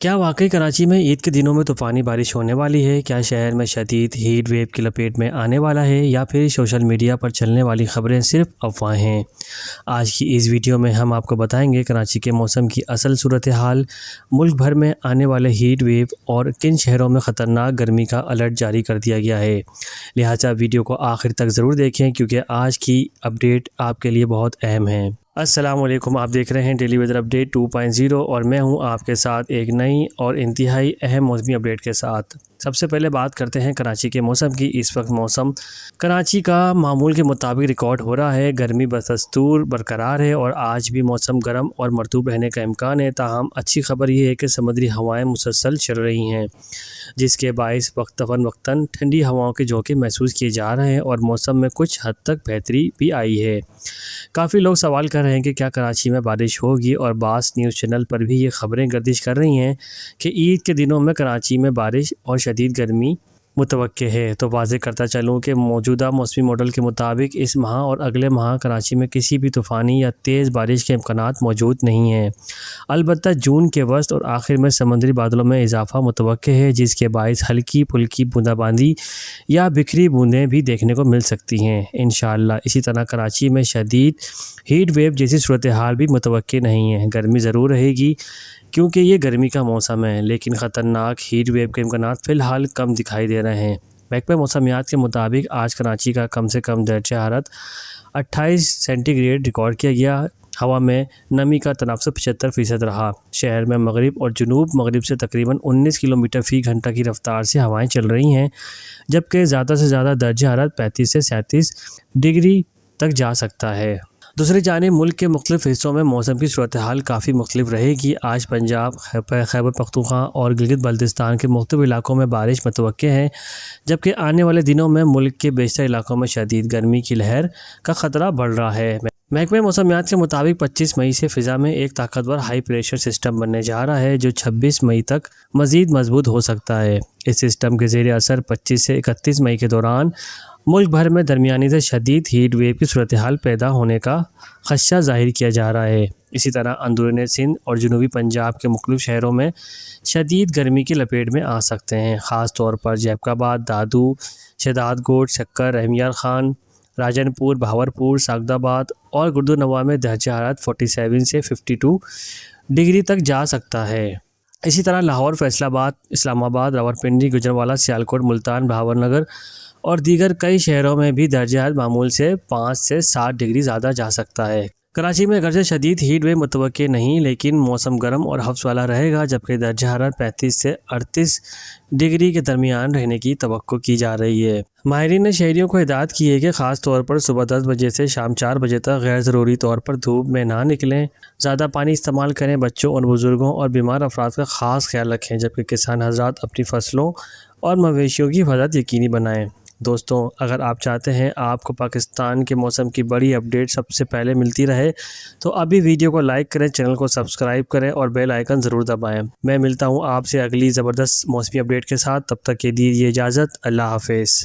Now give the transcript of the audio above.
کیا واقعی کراچی میں عید کے دنوں میں طوفانی بارش ہونے والی ہے؟ کیا شہر میں شدید ہیٹ ویو کی لپیٹ میں آنے والا ہے یا پھر سوشل میڈیا پر چلنے والی خبریں صرف افواہیں ہیں؟ آج کی اس ویڈیو میں ہم آپ کو بتائیں گے کراچی کے موسم کی اصل صورتحال، ملک بھر میں آنے والے ہیٹ ویو اور کن شہروں میں خطرناک گرمی کا الرٹ جاری کر دیا گیا ہے۔ لہٰذا ویڈیو کو آخر تک ضرور دیکھیں کیونکہ آج کی اپڈیٹ آپ کے لیے بہت اہم ہے۔ السلام علیکم، آپ دیکھ رہے ہیں ڈیلی ویدر اپڈیٹ 2.0 اور میں ہوں آپ کے ساتھ ایک نئی اور انتہائی اہم موسمی اپڈیٹ کے ساتھ۔ سب سے پہلے بات کرتے ہیں کراچی کے موسم کی۔ اس وقت موسم کراچی کا معمول کے مطابق ریکارڈ ہو رہا ہے۔ گرمی بدستور برقرار ہے اور آج بھی موسم گرم اور مرطوب رہنے کا امکان ہے۔ تاہم اچھی خبر یہ ہے کہ سمندری ہوائیں مسلسل چل رہی ہیں، جس کے باعث وقتاً ٹھنڈی ہواؤں کے جھونکے محسوس کیے جا رہے ہیں اور موسم میں کچھ حد تک بہتری بھی آئی ہے۔ کافی لوگ سوال کر رہے ہیں کہ کیا کراچی میں بارش ہوگی، اور بعض نیوز چینل پر بھی یہ خبریں گردش کر رہی ہیں کہ عید کے دنوں میں کراچی میں بارش اور شدید گرمی متوقع ہے۔ تو واضح کرتا چلوں کہ موجودہ موسمی ماڈل کے مطابق اس ماہ اور اگلے ماہ کراچی میں کسی بھی طوفانی یا تیز بارش کے امکانات موجود نہیں ہیں۔ البتہ جون کے وسط اور آخر میں سمندری بادلوں میں اضافہ متوقع ہے، جس کے باعث ہلکی پھلکی بونداں یا بکھری بوندیں بھی دیکھنے کو مل سکتی ہیں انشاءاللہ۔ اسی طرح کراچی میں شدید ہیٹ ویو جیسی صورتحال بھی متوقع نہیں ہے۔ گرمی ضرور رہے گی کیونکہ یہ گرمی کا موسم ہے، لیکن خطرناک ہیٹ ویو کے امکانات فی الحال کم دکھائی دے رہے ہیں۔ محکمہ موسمیات کے مطابق آج کراچی کا کم سے کم درجہ حرارت 28 سینٹی گریڈ ریکارڈ کیا گیا۔ ہوا میں نمی کا تناسب 75% رہا۔ شہر میں مغرب اور جنوب مغرب سے تقریباً 19 کلومیٹر فی گھنٹہ کی رفتار سے ہوائیں چل رہی ہیں، جبکہ زیادہ سے زیادہ درجہ حرارت 35 سے 37 ڈگری تک جا سکتا ہے۔ دوسری جانب ملک کے مختلف حصوں میں موسم کی صورتحال کافی مختلف رہے گی۔ آج پنجاب، خیبر پختونخوا اور گلگت بلتستان کے مختلف علاقوں میں بارش متوقع ہے، جبکہ آنے والے دنوں میں ملک کے بیشتر علاقوں میں شدید گرمی کی لہر کا خطرہ بڑھ رہا ہے۔ محکمہ موسمیات کے مطابق 25 مئی سے فضا میں ایک طاقتور ہائی پریشر سسٹم بننے جا رہا ہے، جو 26 مئی تک مزید مضبوط ہو سکتا ہے۔ اس سسٹم کے زیر اثر 25 سے 31 مئی کے دوران ملک بھر میں درمیانی سے شدید ہیٹ ویو کی صورتحال پیدا ہونے کا خدشہ ظاہر کیا جا رہا ہے۔ اسی طرح اندرون سندھ اور جنوبی پنجاب کے مختلف شہروں میں شدید گرمی کی لپیٹ میں آ سکتے ہیں، خاص طور پر جیکب آباد، دادو، شہداد کوٹ، شکر، رحمیار خان، راجن پور، بہاولپور، سعد آباد اور گردو نواح میں درجہ حرارت 47 سے 52 ڈگری تک جا سکتا ہے۔ اسی طرح لاہور، فیصل آباد، اسلام آباد، راولپنڈی، گوجرانوالہ، سیالکوٹ، ملتان، بہاول نگر اور دیگر کئی شہروں میں بھی درجہ حرارت معمول سے 5 سے 7 ڈگری زیادہ جا سکتا ہے۔ کراچی میں اگرچہ شدید ہیٹ ویو متوقع نہیں، لیکن موسم گرم اور ہبس والا رہے گا، جبکہ درجہ حرارت 35 سے 38 ڈگری کے درمیان رہنے کی توقع کی جا رہی ہے۔ ماہرین نے شہریوں کو ہدایت کی ہے کہ خاص طور پر صبح 10 بجے سے شام 4 بجے تک غیر ضروری طور پر دھوپ میں نہ نکلیں، زیادہ پانی استعمال کریں، بچوں اور بزرگوں اور بیمار افراد کا خاص خیال رکھیں، جبکہ کسان حضرات اپنی فصلوں اور مویشیوں کی حفاظت یقینی بنائیں۔ دوستوں، اگر آپ چاہتے ہیں آپ کو پاکستان کے موسم کی بڑی اپڈیٹ سب سے پہلے ملتی رہے تو ابھی ویڈیو کو لائک کریں، چینل کو سبسکرائب کریں اور بیل آئیکن ضرور دبائیں۔ میں ملتا ہوں آپ سے اگلی زبردست موسمی اپڈیٹ کے ساتھ، تب تک کے لیے اجازت، اللہ حافظ۔